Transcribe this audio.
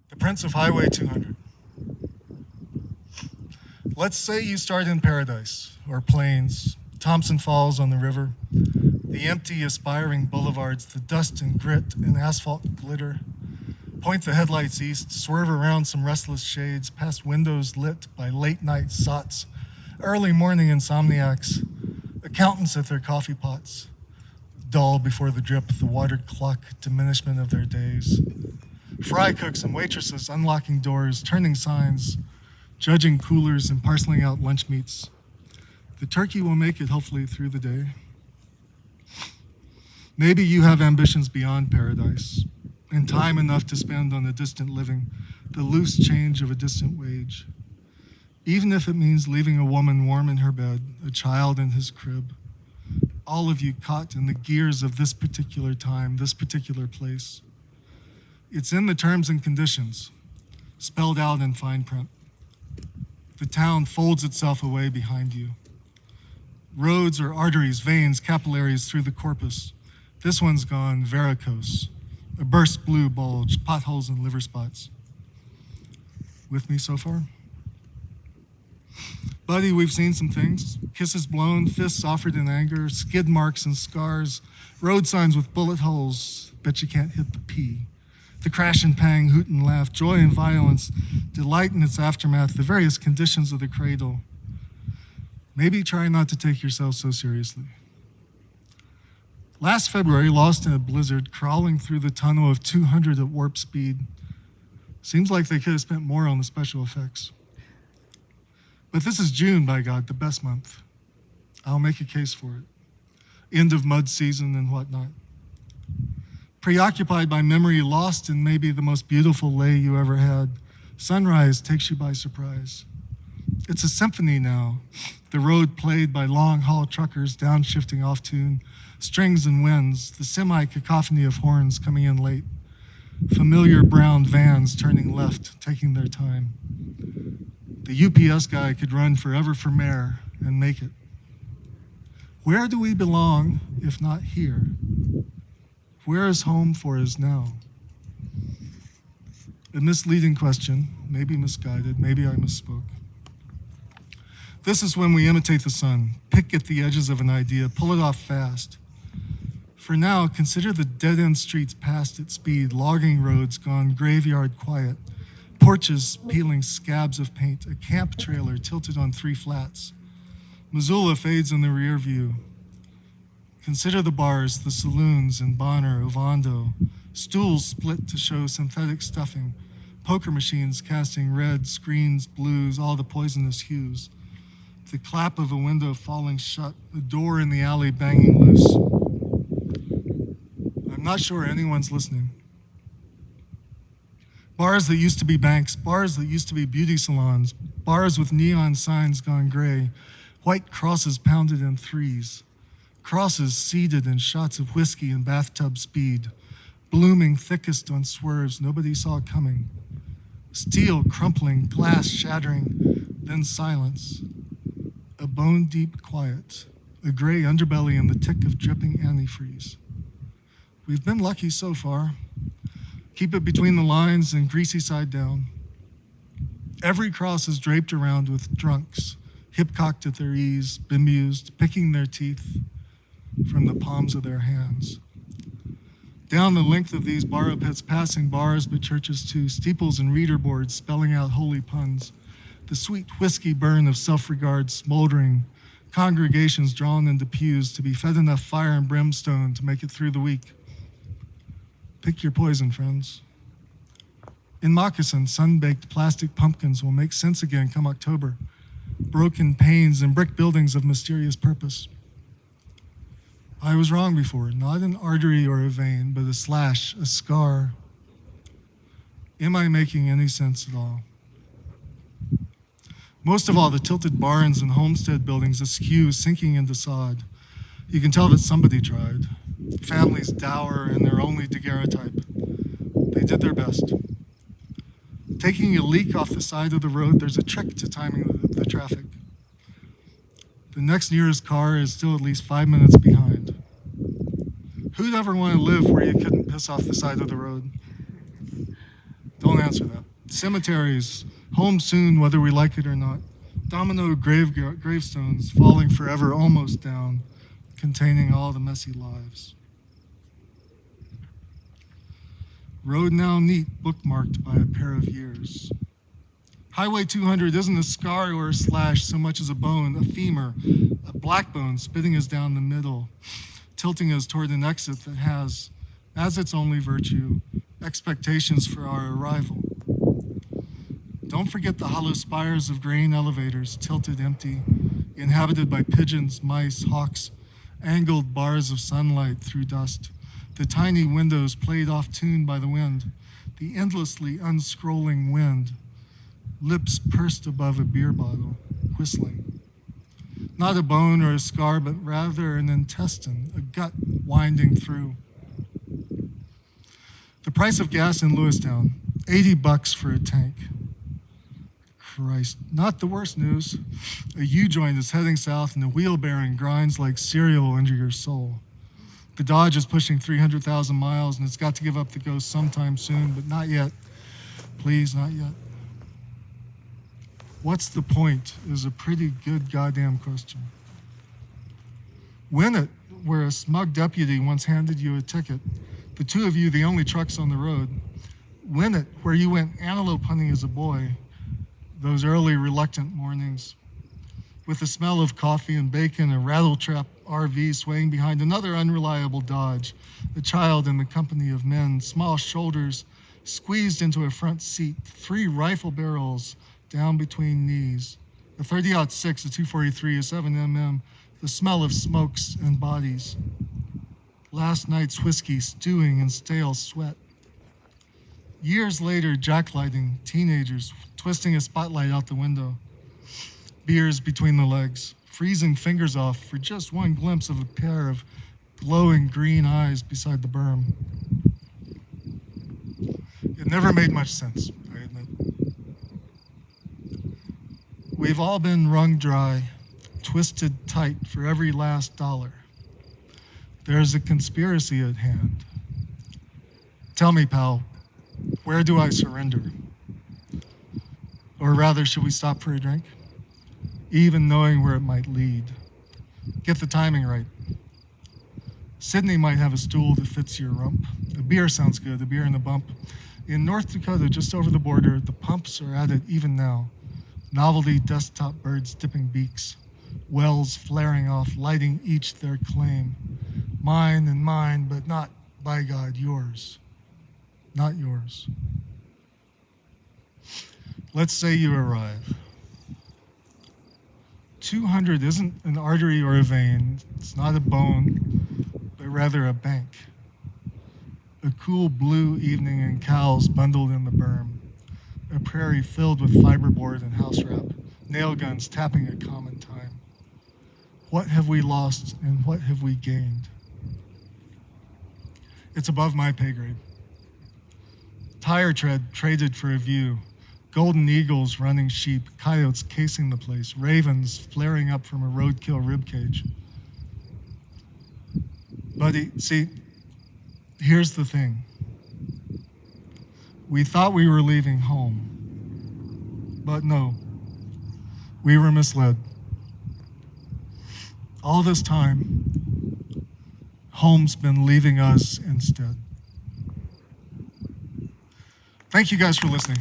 The Prince of Highway 200. Let's say you start in Paradise, or Plains, Thompson Falls on the river, the empty, aspiring boulevards, the dust and grit and asphalt glitter. Point the headlights east, swerve around some restless shades, past windows lit by late-night sots, early morning insomniacs, accountants at their coffee pots, dull before the drip, the water clock diminishment of their days. Fry cooks and waitresses unlocking doors, turning signs, judging coolers and parceling out lunch meats. The turkey will make it, hopefully, through the day. Maybe you have ambitions beyond Paradise, and time enough to spend on a distant living, the loose change of a distant wage. Even if it means leaving a woman warm in her bed, a child in his crib, all of you caught in the gears of this particular time, this particular place. It's in the terms and conditions, spelled out in fine print. The town folds itself away behind you. Roads or arteries, veins, capillaries through the corpus. This one's gone varicose, a burst blue bulge, potholes and liver spots. With me so far? Buddy, we've seen some things. Kisses blown, fists offered in anger, skid marks and scars, road signs with bullet holes. Bet you can't hit the P. The crash and pang, hoot and laugh, joy and violence, delight in its aftermath, the various conditions of the cradle. Maybe try not to take yourself so seriously. Last February, lost in a blizzard, crawling through the tunnel of 200 at warp speed. Seems like they could have spent more on the special effects. But this is June, by God, the best month. I'll make a case for it. End of mud season and whatnot. Preoccupied by memory, lost in maybe the most beautiful lay you ever had, sunrise takes you by surprise. It's a symphony now, the road played by long-haul truckers downshifting off tune, strings and winds, the semi-cacophony of horns coming in late, familiar brown vans turning left, taking their time. The UPS guy could run forever for mayor and make it. Where do we belong if not here? Where is home for us now? A misleading question, maybe misguided, maybe I misspoke. This is when we imitate the sun, pick at the edges of an idea, pull it off fast. For now, consider the dead-end streets passed at speed, logging roads gone graveyard quiet, porches peeling scabs of paint, a camp trailer tilted on 3 flats. Missoula fades in the rear view. Consider the bars, the saloons in Bonner, Ovando, stools split to show synthetic stuffing, poker machines casting red, screens, blues, all the poisonous hues. The clap of a window falling shut, a door in the alley banging loose. I'm not sure anyone's listening. Bars that used to be banks, bars that used to be beauty salons, bars with neon signs gone gray, white crosses pounded in 3s, crosses seeded in shots of whiskey and bathtub speed, blooming thickest on swerves nobody saw coming, steel crumpling, glass shattering, then silence, a bone-deep quiet, a gray underbelly and the tick of dripping antifreeze. We've been lucky so far. Keep it between the lines and greasy side down. Every cross is draped around with drunks, hip-cocked at their ease, bemused, picking their teeth from the palms of their hands. Down the length of these borrow pits, passing bars but churches too, steeples and reader boards spelling out holy puns, the sweet whiskey burn of self-regard smoldering, congregations drawn into pews to be fed enough fire and brimstone to make it through the week. Pick your poison, friends. In Moccasin, sun-baked plastic pumpkins will make sense again come October. Broken panes and brick buildings of mysterious purpose. I was wrong before, not an artery or a vein, but a slash, a scar. Am I making any sense at all? Most of all, the tilted barns and homestead buildings askew, sinking into sod. You can tell that somebody tried. Families dour and their only daguerreotype. They did their best. Taking a leak off the side of the road, there's a trick to timing the traffic. The next nearest car is still at least 5 minutes behind. Who'd ever want to live where you couldn't piss off the side of the road? Don't answer that. Cemeteries, home soon, whether we like it or not. Domino gravestones falling forever, almost down, containing all the messy lives. Road now neat, bookmarked by a pair of years. Highway 200 isn't a scar or a slash so much as a bone, a femur, a black bone spitting us down the middle, tilting us toward an exit that has, as its only virtue, expectations for our arrival. Don't forget the hollow spires of grain elevators, tilted empty, inhabited by pigeons, mice, hawks, angled bars of sunlight through dust, the tiny windows played off tune by the wind, the endlessly unscrolling wind, lips pursed above a beer bottle, whistling. Not a bone or a scar, but rather an intestine, a gut winding through. The price of gas in Lewistown, $80 for a tank. Christ, not the worst news. A U-joint is heading south and the wheel bearing grinds like cereal under your soul. The Dodge is pushing 300,000 miles and it's got to give up the ghost sometime soon, but not yet. Please, not yet. What's the point is a pretty good goddamn question. Win it, where a smug deputy once handed you a ticket. The two of you, the only trucks on the road. Win it, where you went antelope hunting as a boy. Those early reluctant mornings. With the smell of coffee and bacon, a rattletrap RV swaying behind another unreliable Dodge. A child in the company of men, small shoulders squeezed into a front seat. 3 rifle barrels down between knees. A 30-06, a 243, a 7mm, the smell of smokes and bodies. Last night's whiskey stewing in stale sweat. Years later, jacklighting, teenagers twisting a spotlight out the window. Beers between the legs, freezing fingers off for just one glimpse of a pair of glowing green eyes beside the berm. It never made much sense, I admit. We've all been wrung dry, twisted tight for every last dollar. There's a conspiracy at hand. Tell me, pal, where do I surrender? Or rather, should we stop for a drink? Even knowing where it might lead. Get the timing right. Sydney might have a stool that fits your rump. A beer sounds good, a beer and a bump. In North Dakota, just over the border, the pumps are at it even now. Novelty desktop birds dipping beaks. Wells flaring off, lighting each their claim. Mine and mine, but not, by God, yours. Not yours. Let's say you arrive. 200 isn't an artery or a vein. It's not a bone, but rather a bank. A cool blue evening in cows bundled in the berm. A prairie filled with fiberboard and house wrap. Nail guns tapping at common time. What have we lost and what have we gained? It's above my pay grade. Tire tread traded for a view. Golden eagles running sheep, coyotes casing the place, ravens flaring up from a roadkill ribcage. Buddy, see, here's the thing. We thought we were leaving home, but no, we were misled. All this time, home's been leaving us instead. Thank you guys for listening.